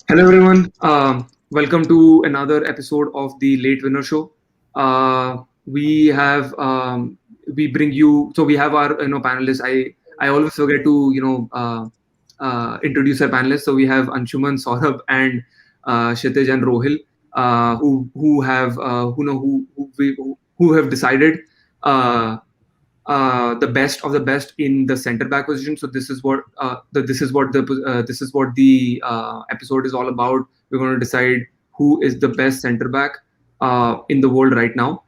Hello, everyone. Welcome to another episode of the Late Winner Show. We have we bring you. So we have our panelists. I always forget to introduce our panelists. So we have Anshuman, Saurabh, and Kshitij and Rohil, who have who have decided. Uh, the best of the best in the center back position. So this is what the episode is all about. We're going to decide who is the best center back in the world right now.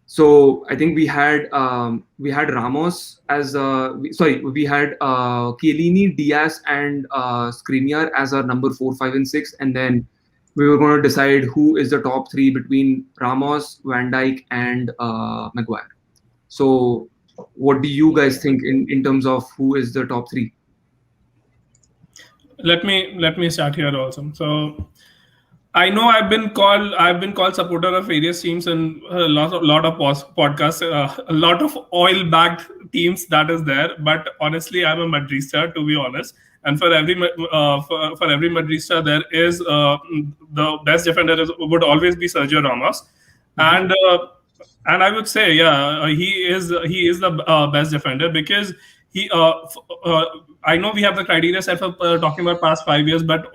So I think we had Ramos as we had Chiellini, Diaz, and Skriniar as our number 4, 5, and 6, and then we were going to decide who is the top three between Ramos, Van Dijk, and Maguire. So, what do you guys think in terms of who is the top three? Let me start here also. So I know I've been called supporter of various teams and a lot of podcasts, a lot of oil backed teams that is there. But honestly, I'm a Madrista, to be honest. And for every Madrista, there is the best defender would always be Sergio Ramos, and I would say, yeah, he is the best defender because he. I know we have the criteria set for talking about past 5 years, but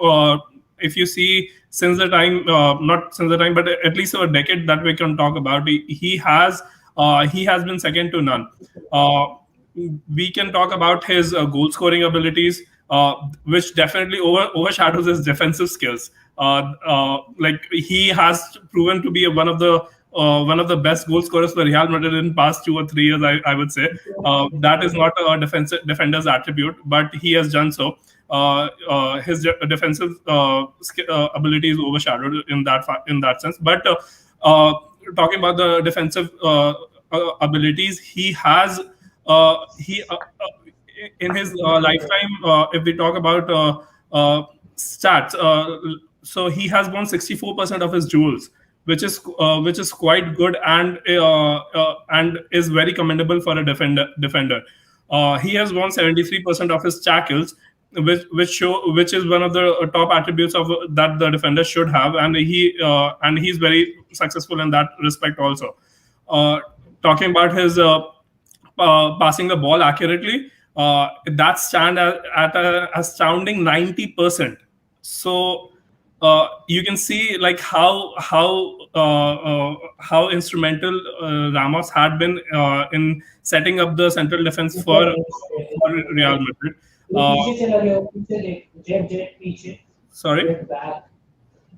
if you see since the time, not since the time, but at least a decade that we can talk about, he has been second to none. We can talk about his goal scoring abilities, which definitely overshadows his defensive skills. Like he has proven to be one of the best goal scorers for Real Madrid in past 2 or 3 years. I would say that is not a defender's attribute, but he has done so. His defensive ability is overshadowed in that sense. But talking about the defensive abilities, he in his lifetime. If we talk about stats, so he has won 64% of his duels, which is quite good and is very commendable for a defender. He has won 73% of his tackles, which is one of the top attributes of that the defender should have, and he's very successful in that respect also. Talking about his passing the ball accurately, that stand at a astounding 90%. So you can see like how instrumental Ramos had been in setting up the central defense for Real Madrid. Sorry.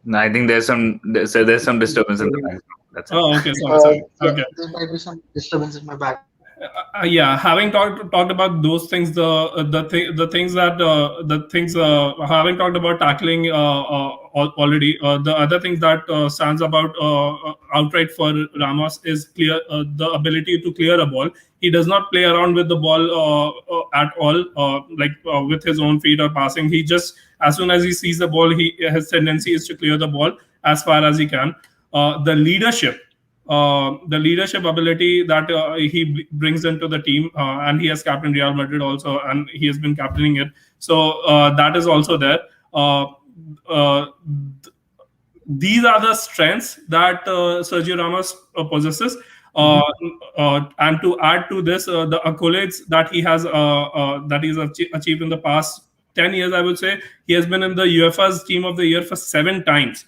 No, I think there's some disturbance in the background. That's it. Oh, okay. Sorry. Okay. There might be some disturbance in my back. Yeah, having talked about those things, having talked about tackling already, the other things that stands about outright for Ramos is the ability to clear a ball. He does not play around with the ball at all, with his own feet or passing. He just, as soon as he sees the ball, his tendency is to clear the ball as far as he can. The leadership ability that he brings into the team, and he has captained Real Madrid also, and he has been captaining it. So that is also there. These are the strengths that Sergio Ramos possesses. And to add to this, the accolades that he's achieved in the past 10 years, I would say he has been in the UEFA's Team of the Year for 7 times,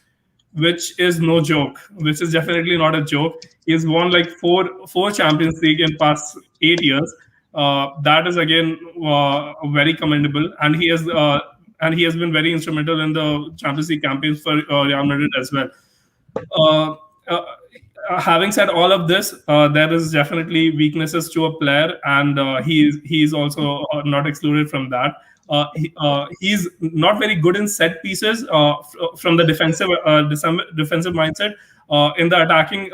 which is no joke. Which is definitely not a joke. He has won like four Champions League in past 8 years. That is again very commendable, and he has been very instrumental in the Champions League campaigns for Real Madrid as well. Having said all of this, there is definitely weaknesses to a player, and he's also not excluded from that. He's not very good in set pieces from the defensive mindset. In the attacking,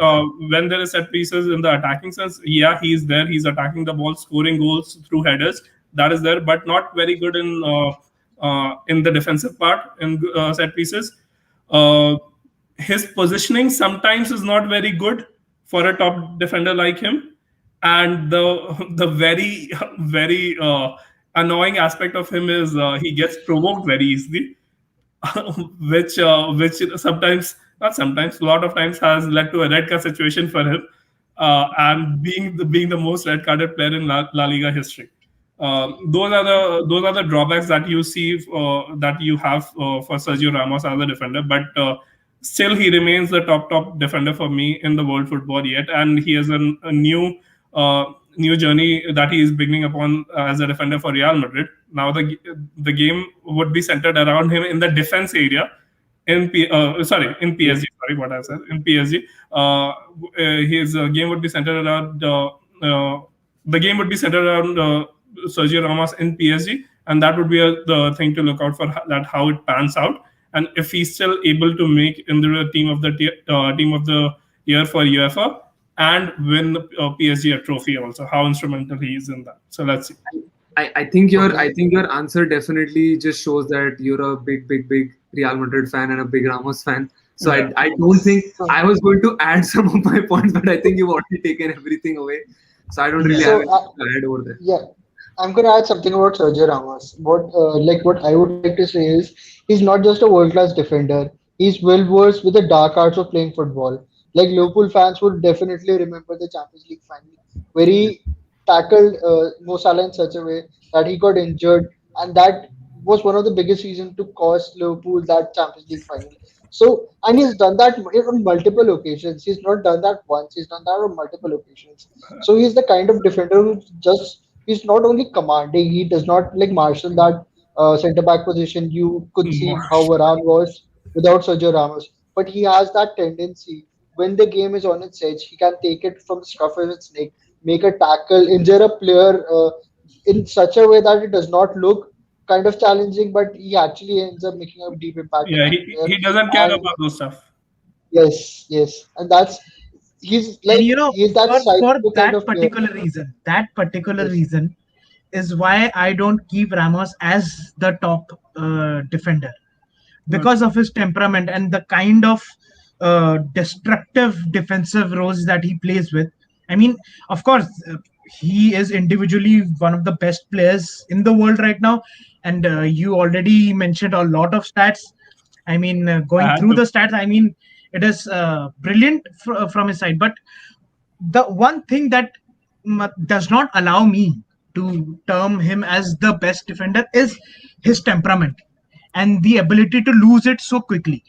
when there is set pieces in the attacking sense, yeah, he's there. He's attacking the ball, scoring goals through headers. That is there, but not very good in the defensive part in set pieces. His positioning sometimes is not very good for a top defender like him, and the very annoying aspect of him is he gets provoked very easily. which sometimes, not sometimes, a lot of times has led to a red card situation for him, and being the most red carded player in La Liga history. Those are the drawbacks that you see, that you have for Sergio Ramos as a defender, but still he remains the top defender for me in the world football yet, and he has a new journey that he is beginning upon as a defender for Real Madrid. Now the game would be centered around him in the defense area. In PSG. Sorry, what I said. In PSG, his game would be centered around the game would be centered around Sergio Ramos in PSG, and that would be the thing to look out for, that how it pans out, and if he's still able to make in the team of the year for UEFA and win the PSG a trophy also, how instrumental he is in that. So let's see. I think your answer definitely just shows that you're a big Real Madrid fan and a big Ramos fan. So Yeah. I don't think I was going to add some of my points, but I think you've already taken everything away. So I don't really So, have anything to add over there. yeah, I'm gonna add something about Sergio Ramos. What I would like to say is he's not just a world class defender. He's well versed with the dark arts of playing football. Like Liverpool fans would definitely remember the Champions League final, where he tackled Mo Salah in such a way that he got injured, and that was one of the biggest reasons to cost Liverpool that Champions League final. So, and he's done that on multiple occasions. He's not done that once. He's done that on multiple occasions. So he's the kind of defender who just he's not only commanding. He does not like marshal that centre back position. You could see how Varane was without Sergio Ramos, but he has that tendency when the game is on its edge. He can take it from the scruff of its neck, make a tackle, injure a player in such a way that it does not look kind of challenging, but he actually ends up making a deep impact on Yeah, that he, player. he doesn't care And about those stuff. yes, and that's he's And like he's that for psycho kind that of player. particular Yes. reason is why I don't keep Ramos as the top defender, because of his temperament and the kind of destructive defensive roles that he plays with. I mean, of course, he is individually one of the best players in the world right now, and you already mentioned a lot of stats. I mean, I going had through to. the stats, I mean, it is brilliant from his side. But the one thing that does not allow me to term him as the best defender is his temperament and the ability to lose it so quickly.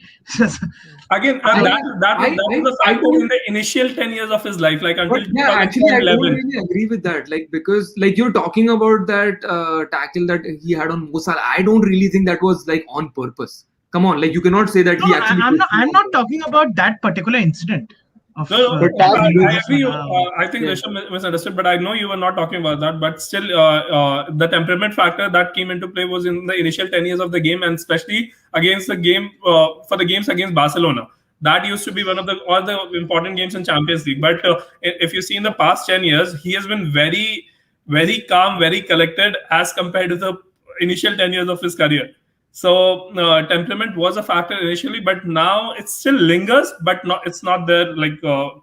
Again, I that was a I factor in don't. the initial 10 years of his life, like But until yeah, actually, I don't 2011. really agree with that. Like, because like you're talking about that tackle that he had on Mo Salah, I don't really think that was like on purpose. Come on, like you cannot say that No, he actually. I'm not. pushed him I'm on not purpose. talking about that particular incident of No, But no, that tackling I Mo agree. Salah. I think Yeah. Rishabh misunderstood, but I know you were not talking about that. But still, the temperament factor that came into play was in the initial 10 years of the game, and especially against the game for the games against Barcelona. That used to be one of the all the important games in Champions League. But if you see in the past 10 years, he has been very calm, very collected as compared to the initial 10 years of his career. So temperament was a factor initially, but now it still lingers. But not it's not there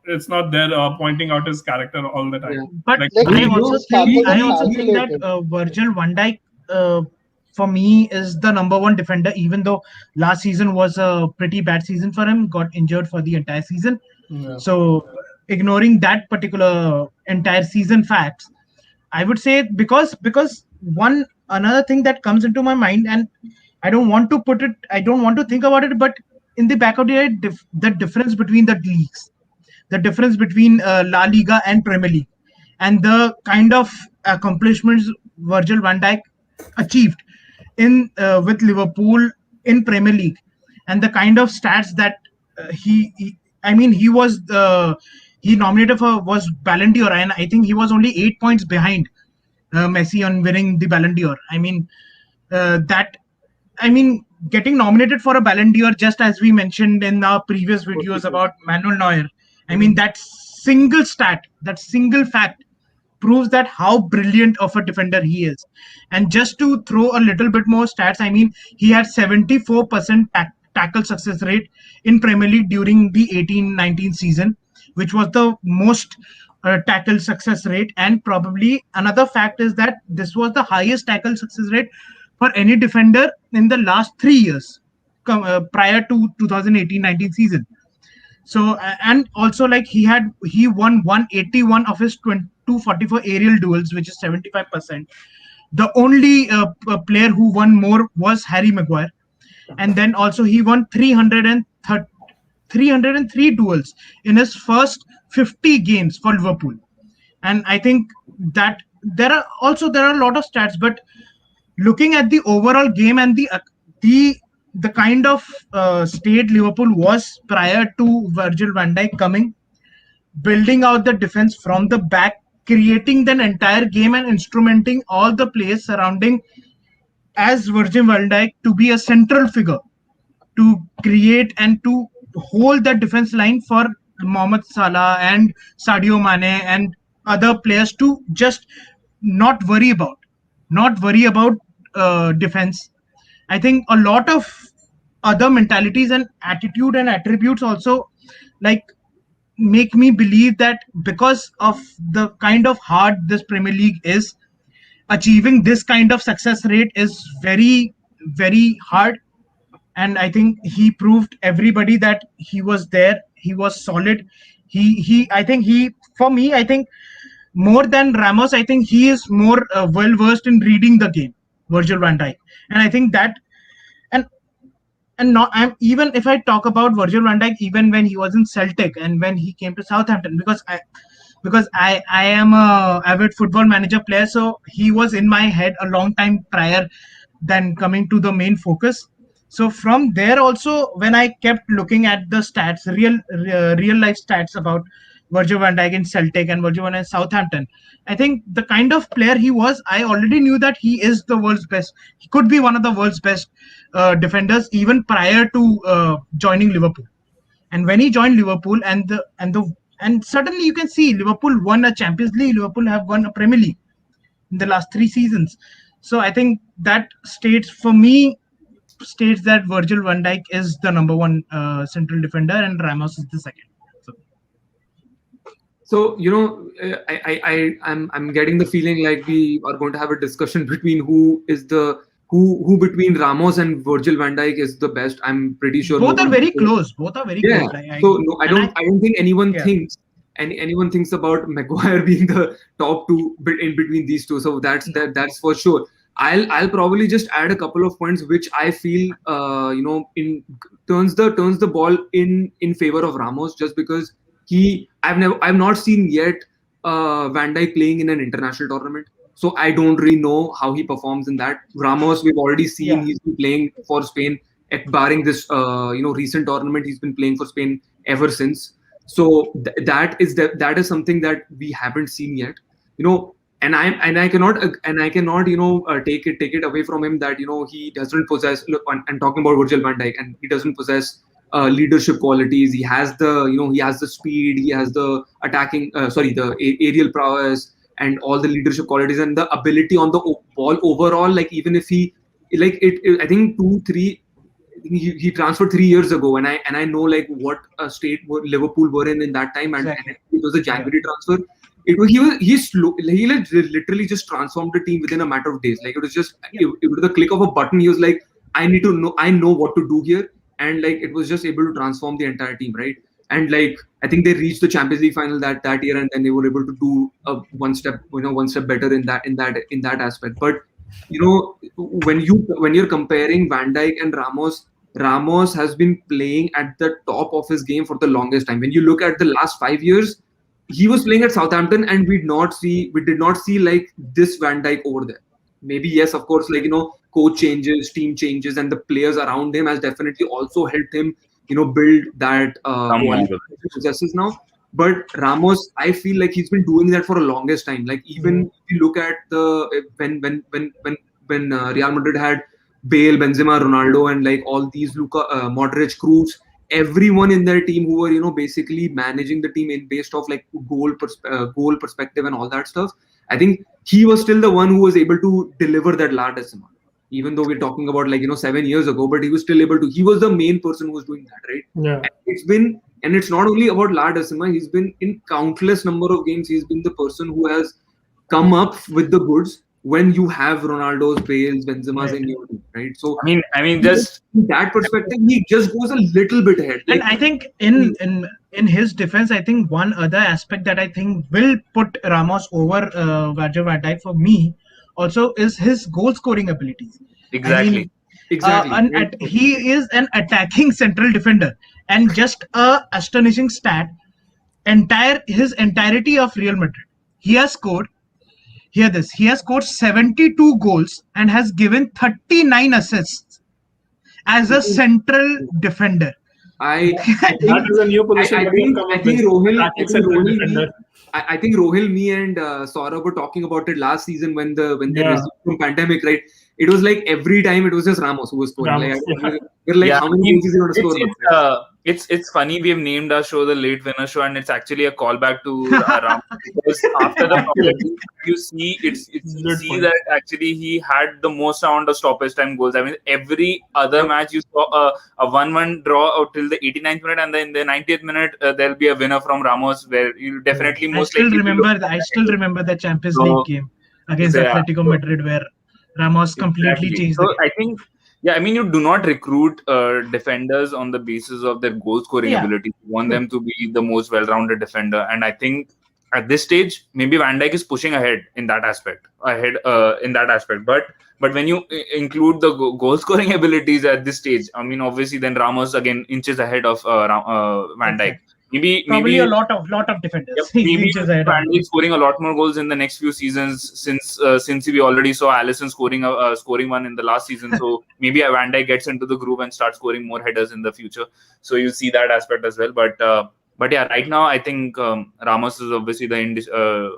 it's not there pointing out his character all the time. Yeah. But Like like I You also know, think he, I he, also he, think that calculated. Virgil van Dijk, for me, is the number one defender. Even though last season was a pretty bad season for him, got injured for the entire season. yeah. So ignoring that particular entire season facts, I would say because one another thing that comes into my mind, and I don't want to think about it, but in the back of the head, the difference between the leagues, the difference between La Liga and Premier League, and the kind of accomplishments Virgil van Dijk achieved in with Liverpool in Premier League, and the kind of stats that I mean, he nominated for was Ballon d'Or, and I think he was only 8 points behind Messi on winning the Ballon d'Or. That I mean, getting nominated for a Ballon d'Or, just as we mentioned in our previous videos about Manuel Neuer. I mean, that single stat, that single fact proves that how brilliant of a defender he is. And just to throw a little bit more stats, I mean, he had 74% tackle success rate in Premier League during the 18-19 season, which was the most tackle success rate. And probably another fact is that this was the highest tackle success rate for any defender in the last 3 years prior to 2018-19 season. So and also like he won 181 of his 244 aerial duels, which is 75%. The only player who won more was Harry Maguire, and then also he won 303 duels in his first 50 games for Liverpool. And I think that there are a lot of stats, but looking at the overall game and the kind of state Liverpool was prior to Virgil van Dijk coming, building out the defense from the back, creating the entire game and instrumenting all the players surrounding as Virgil van Dijk to be a central figure to create and to hold the defense line for Mohamed Salah and Sadio Mane and other players to just not worry about defense. I think a lot of other mentalities and attitude and attributes also like make me believe that because of the kind of hard this Premier League is, achieving this kind of success rate is very, very hard. And I think he proved everybody that he was there. He was solid. I think for me, I think more than Ramos, I think he is more well versed in reading the game, Virgil van Dijk. And I think that, and not, I'm even if I talk about Virgil van Dijk, even when he was in Celtic and when he came to Southampton, because I am a avid football manager player, so he was in my head a long time prior than coming to the main focus. So from there also, when I kept looking at the stats, real life stats about Virgil van Dijk in Celtic and Virgil van Dijk in Southampton, I think the kind of player he was, I already knew that he is the world's best. He could be one of the world's best defenders even prior to joining Liverpool. And when he joined Liverpool and suddenly you can see Liverpool won a Champions League, Liverpool have won a Premier League in the last 3 seasons. So I think that states that Virgil van Dijk is the number one central defender and Ramos is the second. So I'm getting the feeling like we are going to have a discussion between who between Ramos and Virgil van Dijk is the best. I'm pretty sure both are very close. Both are very close. So no, I don't think anyone thinks anyone thinks about Maguire being the top two in between these two. So that's for sure. I'll probably just add a couple of points which I feel turns the ball in favor of Ramos, just because I've not seen yet Van Dijk playing in an international tournament, so I don't really know how he performs in that. Ramos, we've already seen he's been playing for Spain, barring this recent tournament. He's been playing for Spain ever since. So that is something that we haven't seen yet. And I cannot take it away from him that he doesn't possess. Look, I'm talking about Virgil van Dijk, and he doesn't possess leadership qualities. He has the speed, he has the the aerial prowess and all the leadership qualities and the ability on the ball overall. Like even if he I think he transferred 3 years ago, and I know like what state Liverpool were in that time, and it was a January transfer. He literally just transformed the team within a matter of days. Like it was just with the click of a button, he was like, I know what to do here, and like it was just able to transform the entire team, right? And like I think they reached the Champions League final that year, and then they were able to do one step better in that aspect. But when you're comparing Van Dijk and Ramos has been playing at the top of his game for the longest time. When you look at the last 5 years, he was playing at Southampton, and we did not see like this Van Dijk over there. Maybe yes, of course, like coach changes, team changes, and the players around him has definitely also helped him build that quality he possesses now. But Ramos, I feel like he's been doing that for a longest time. Like even if you look at when Real Madrid had Bale, Benzema, Ronaldo, and like all these Luka, Modric, Kroos, everyone in their team who were basically managing the team in based off like goal perspective and all that stuff. I think he was still the one who was able to deliver that La Decima, even though we're talking about like 7 years ago. But he was still able to. He was the main person who was doing that, right? Yeah. And it's not only about La Decima. He's been in countless number of games. He's been the person who has come up with the goods when you have Ronaldo's, Bale's, Benzema's Right. in your team, right? So I mean, just in that perspective, he just goes a little bit ahead. And Like, I think in his defense, I think one other aspect that I think will put Ramos over Virgil van Dijk for me also is his goal scoring abilities. I exactly. mean, exactly. Right? he is an attacking central defender, and just a astonishing stat: his entirety of Real Madrid, he has scored. Hear this: he has scored 72 goals and has given 39 assists as a central defender. I That think is a new position that we have come I up think with. Rohil, Attacking central defender. I think Rohil, me and Saurabh were talking about it last season when they Yeah. resumed from pandemic, right? It was like every time it was just Ramos who was scoring. Ramos, Like we're like, Yeah, how I many mean, goals is he going to score now? it's funny we have named our show the Late Winner Show, and it's actually a callback to Ram, because after the Actually. you see you Good see point. that actually he had the most amount of stoppage time goals. I mean, every other match you saw a 1-1 draw out till the 89th minute, and then in the 90th minute there'll be a winner from Ramos, where you definitely I most still likely be remember. looking at I that still angle. remember the Champions So, League game against so yeah. Atletico Madrid where Ramos completely Exactly. changed So the game. I think, yeah, I mean, you do not recruit defenders on the basis of their goal scoring Yeah, ability. You want them to be the most well-rounded defender, and I think at this stage, maybe Van Dijk is pushing ahead in that aspect. But when you include the goal scoring abilities at this stage, I mean, obviously, then Ramos again inches ahead of Van Dijk. exactly. Probably Maybe a lot of Yep, defenders. He maybe inches ahead of Van him. Dijk scoring a lot more goals in the next few seasons, since we already saw Alisson scoring one in the last season. So maybe Van Dijk gets into the groove and starts scoring more headers in the future. So you see that aspect as well. But yeah, right now I think Ramos is obviously the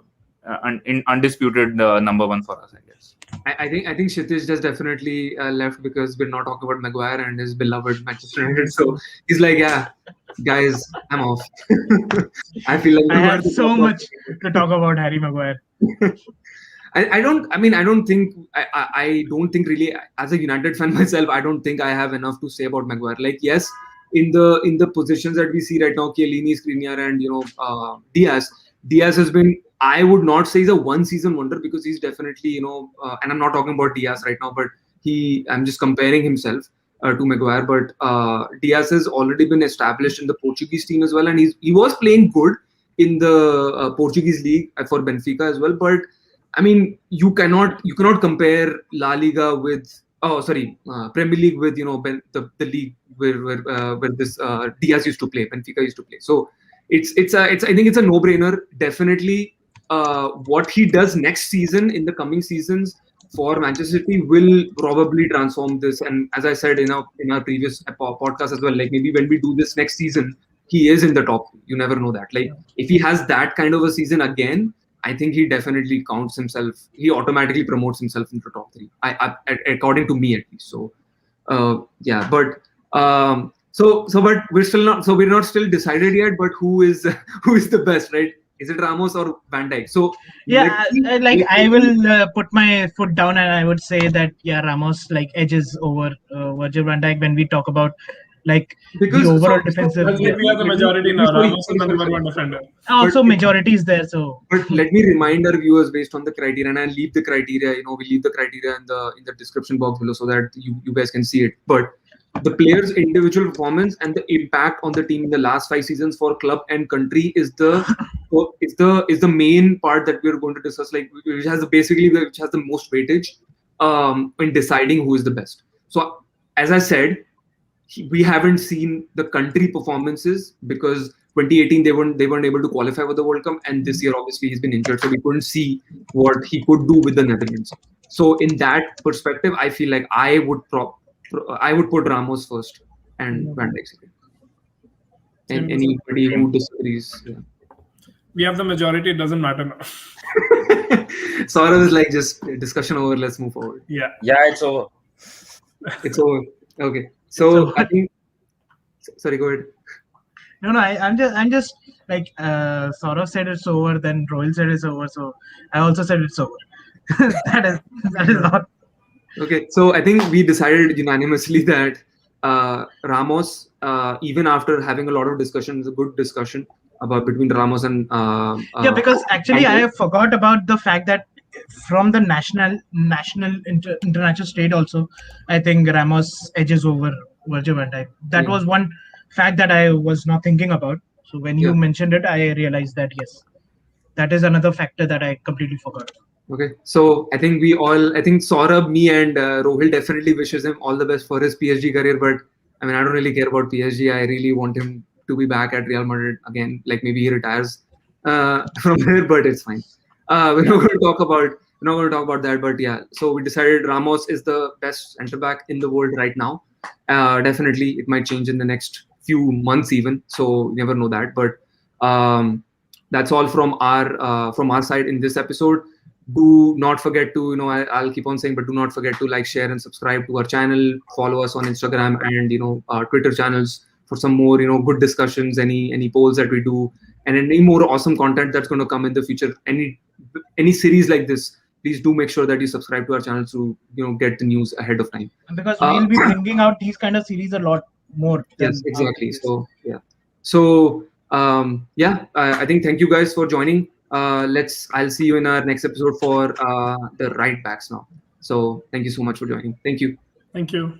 undisputed number one for us, I guess. I think Kshitij just definitely left because we're not talking about Maguire and his beloved Manchester United. So he's like, yeah, guys, I'm off. I feel like I had so much to talk about Harry Maguire. I don't think really, as a United fan myself, I don't think I have enough to say about Maguire. Like, yes, in the positions that we see right now, Chiellini, Skriniar, and Diaz has been, I would not say he's a one season wonder, because he's definitely, and I'm not talking about Diaz right now, but I'm just comparing himself to Maguire. But Diaz has already been established in the Portuguese team as well, and he was playing good in the Portuguese league for Benfica as well. But I mean, you cannot compare La Liga with Premier League with the league where this Diaz used to play, Benfica used to play. So it's I think it's a no brainer. Definitely, what he does next season, in the coming seasons for Manchester City, will probably transform this. And as I said in our previous podcast as well, like maybe when we do this next season, he is in the top. You never know that. Like if he has that kind of a season again, I think he definitely counts himself. He automatically promotes himself into top three. According to me at least. So, yeah. But but we're not still decided yet. But who is the best, right? Is it Ramos or Van Dijk? So Yeah, I will put my foot down and I would say that Ramos edges over Virgil van Dijk when we talk about because the overall defensive. Because we are the majority now. Ramos is the number one defender. Also, majority is there. So, but let me remind our viewers based on the criteria, and I'll leave the criteria. We leave the criteria in the description box below so that you guys can see it. But the player's individual performance and the impact on the team in the last 5 seasons for club and country is the main part that we're going to discuss. Which has the most weightage in deciding who is the best. So, as I said, we haven't seen the country performances because 2018 they weren't able to qualify for the World Cup, and this year obviously he's been injured, so we couldn't see what he could do with the Netherlands. So in that perspective, I feel like I would put Ramos first and Van Dijk second. And anybody who disagrees, yeah. We have the majority. It doesn't matter now. Saurav is like, just discussion over. Let's move forward. Yeah, it's over. It's over. Okay. So I think. Sorry, go ahead. No, I'm just Saurav said it's over, then Rohil said it's over, so I also said it's over. that is not. Okay, so I think we decided unanimously that Ramos, even after having a lot of discussion, a good discussion between Ramos and Because actually I forgot about the fact that from the international state also, I think Ramos edges over Virgil van Dijk. That was one fact that I was not thinking about. So when you mentioned it, I realized that yes, that is another factor that I completely forgot. Okay, so I think Saurabh, me, and Rohil definitely wishes him all the best for his PSG career. But I mean, I don't really care about PSG. I really want him to be back at Real Madrid again. Like maybe he retires from there, but it's fine. We're not going to talk about that. But yeah, so we decided Ramos is the best centre back in the world right now. Definitely, it might change in the next few months even. So never know that. But that's all from our side in this episode. Do not forget to, I'll keep on saying, but do not forget to like, share, and subscribe to our channel. Follow us on Instagram and our Twitter channels for some more good discussions, any polls that we do, and any more awesome content that's going to come in the future. Any series like this, please do make sure that you subscribe to our channel to get the news ahead of time. Because we'll be bringing out these kind of series a lot more. Yes, exactly. So yeah. So I think thank you guys for joining. I'll see you in our next episode for the right backs now. So thank you so much for joining. Thank you. Thank you.